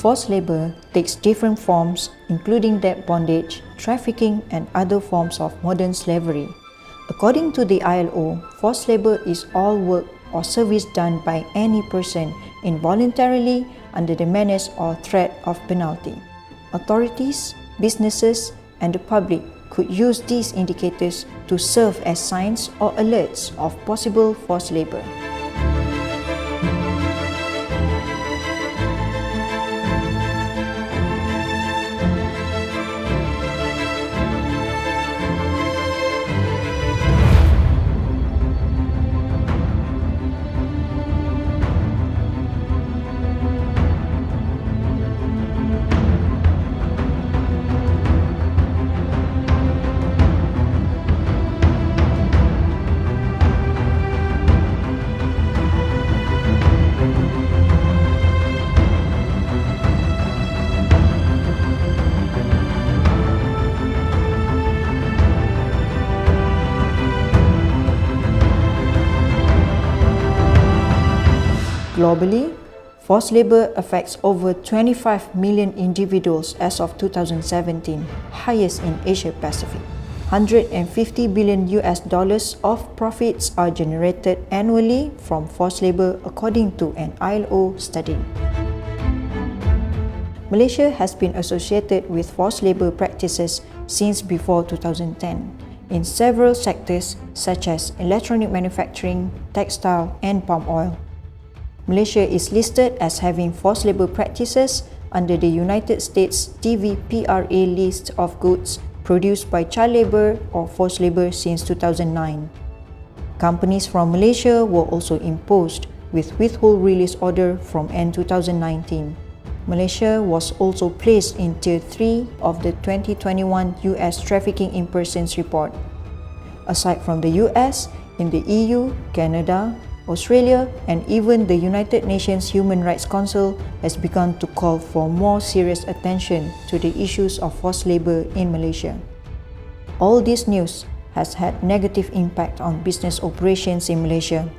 Forced labor takes different forms, including debt bondage, trafficking, and other forms of modern slavery. According to the ILO, forced labor is all work or service done by any person involuntarily under the menace or threat of penalty. Authorities, businesses, and the public could use these indicators to serve as signs or alerts of possible forced labor. Globally, forced labor affects over 25 million individuals as of 2017, highest in Asia Pacific. $150 billion of profits are generated annually from forced labor according to an ILO study. Malaysia has been associated with forced labor practices since before 2010 in several sectors such as electronic manufacturing, textile, and palm oil. Malaysia is listed as having forced labor practices under the United States TVPRA list of goods produced by child labor or forced labor since 2009. Companies from Malaysia were also imposed with withhold release order from end 2019. Malaysia was also placed in Tier 3 of the 2021 US Trafficking in Persons report. Aside from the US, in the EU, Canada, Australia, and even the United Nations Human Rights Council has begun to call for more serious attention to the issues of forced labor in Malaysia. All this news has had negative impact on business operations in Malaysia.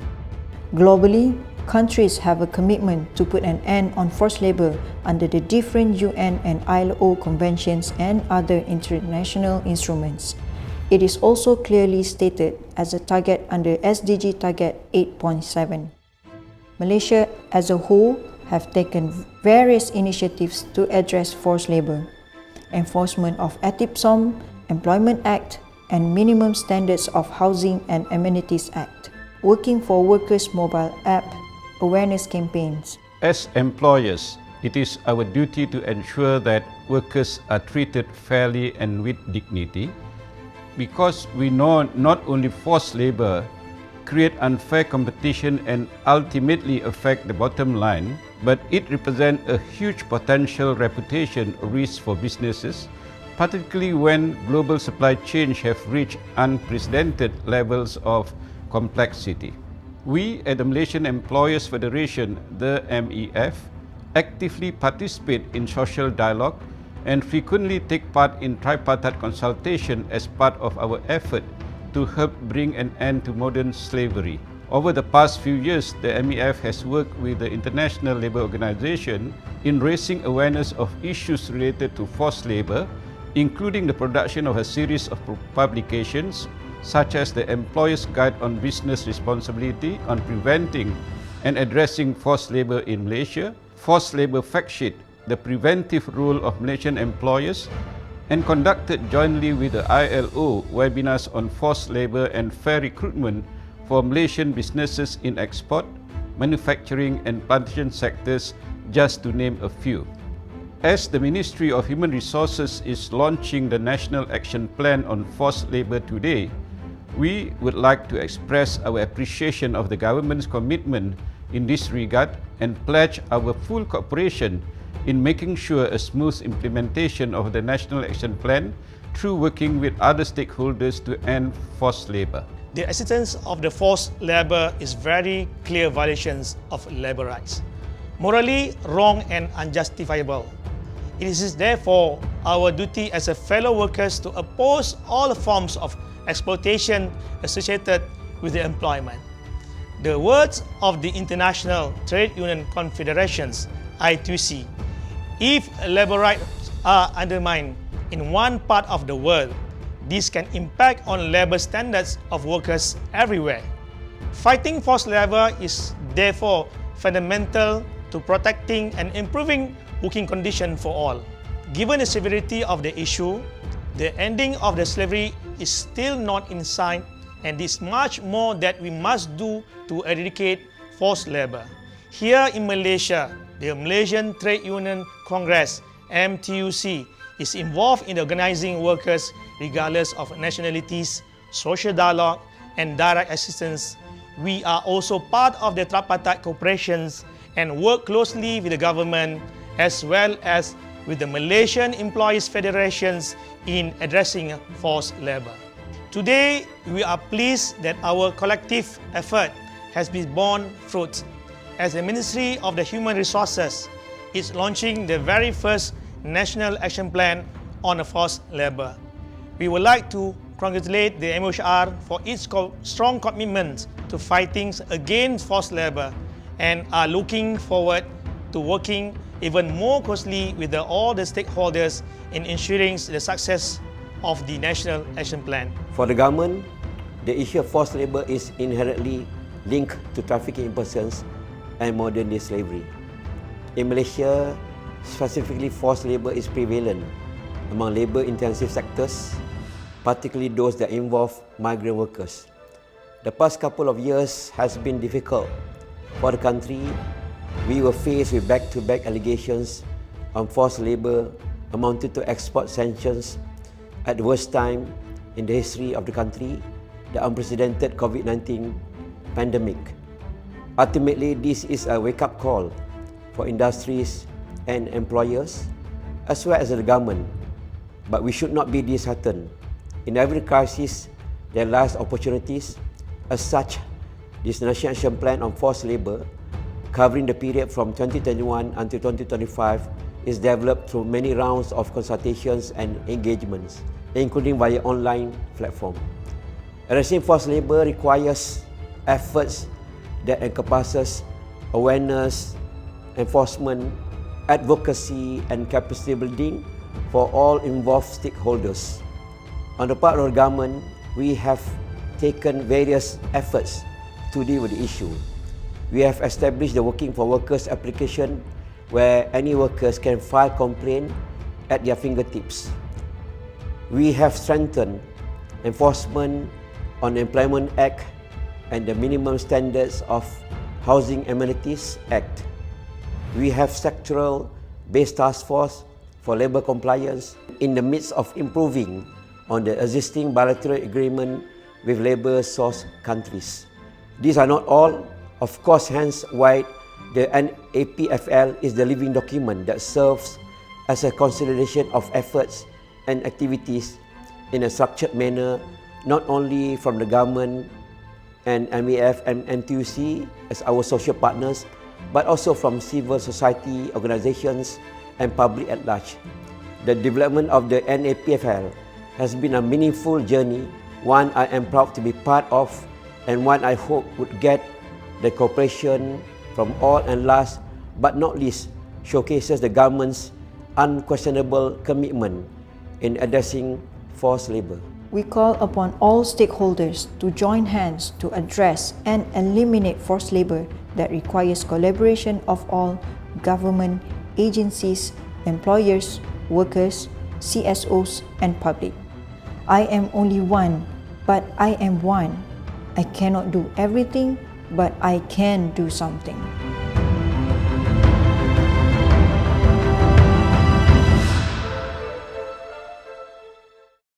Globally, countries have a commitment to put an end on forced labor under the different UN and ILO conventions and other international instruments. It is also clearly stated as a target under SDG Target 8.7. Malaysia as a whole have taken various initiatives to address forced labor. Enforcement of ATIPSOM, Employment Act, and Minimum Standards of Housing and Amenities Act. Working for Workers mobile app, awareness campaigns. As employers, it is our duty to ensure that workers are treated fairly and with dignity, because we know not only forced labor create unfair competition and ultimately affect the bottom line, but it represents a huge potential reputation risk for businesses, particularly when global supply chains have reached unprecedented levels of complexity. We at the Malaysian Employers Federation, the MEF, actively participate in social dialogue and frequently take part in tripartite consultation as part of our effort to help bring an end to modern slavery. Over the past few years, the MEF has worked with the International Labour Organization in raising awareness of issues related to forced labour, including the production of a series of publications such as the Employer's Guide on Business Responsibility on Preventing and Addressing Forced Labour in Malaysia, Forced Labour Fact Sheet, the preventive role of Malaysian employers, and conducted jointly with the ILO webinars on forced labour and fair recruitment for Malaysian businesses in export, manufacturing and plantation sectors, just to name a few. As the Ministry of Human Resources is launching the National Action Plan on Forced Labour today, we would like to express our appreciation of the government's commitment in this regard and pledge our full cooperation in making sure a smooth implementation of the National Action Plan through working with other stakeholders to end forced labour. The existence of the forced labour is very clear violations of labour rights, morally wrong and unjustifiable. It is therefore our duty as a fellow workers to oppose all forms of exploitation associated with the employment. The words of the International Trade Union Confederations, I2C, If labor rights are undermined in one part of the world, this can impact on labor standards of workers everywhere. Fighting forced labor is therefore fundamental to protecting and improving working conditions for all. Given the severity of the issue, the ending of the slavery is still not in sight, and there is much more that we must do to eradicate forced labor. Here in Malaysia, the Malaysian Trade Union Congress, MTUC, is involved in organizing workers regardless of nationalities, social dialogue, and direct assistance. We are also part of the tripartite corporations and work closely with the government as well as with the Malaysian Employees Federations in addressing forced labor. Today, we are pleased that our collective effort has been borne fruit, as the Ministry of the Human Resources is launching the very first National Action Plan on forced labor. We would like to congratulate the MOHR for its strong commitment to fighting against forced labor and are looking forward to working even more closely with all the stakeholders in ensuring the success of the National Action Plan. For the government, the issue of forced labor is inherently linked to trafficking in persons and modern-day slavery. In Malaysia, specifically forced labor is prevalent among labor-intensive sectors, particularly those that involve migrant workers. The past couple of years has been difficult for the country. We were faced with back-to-back allegations on forced labor amounted to export sanctions at the worst time in the history of the country, the unprecedented COVID-19 pandemic. Ultimately, this is a wake-up call for industries and employers, as well as the government. But we should not be disheartened. In every crisis, there lies opportunities. As such, this National Action Plan on forced labor, covering the period from 2021 until 2025, is developed through many rounds of consultations and engagements, including via online platform. Addressing forced labor requires efforts that encompasses awareness, enforcement, advocacy, and capacity building for all involved stakeholders. On the part of the government, we have taken various efforts to deal with the issue. We have established the Working for Workers application where any workers can file complaint at their fingertips. We have strengthened enforcement on the Employment Act and the Minimum Standards of Housing Amenities Act. We have sectoral-based task force for labour compliance in the midst of improving on the existing bilateral agreement with labour source countries. These are not all. Of course, hence why the NAPFL is the living document that serves as a consolidation of efforts and activities in a structured manner, not only from the government and MAF and MTUC as our social partners, but also from civil society organizations and public at large. The development of the NAPFL has been a meaningful journey, one I am proud to be part of, and one I hope would get the cooperation from all, and last but not least, showcases the government's unquestionable commitment in addressing forced labor. We call upon all stakeholders to join hands to address and eliminate forced labor that requires collaboration of all government agencies, employers, workers, CSOs, and public. I am only one, but I am one. I cannot do everything, but I can do something.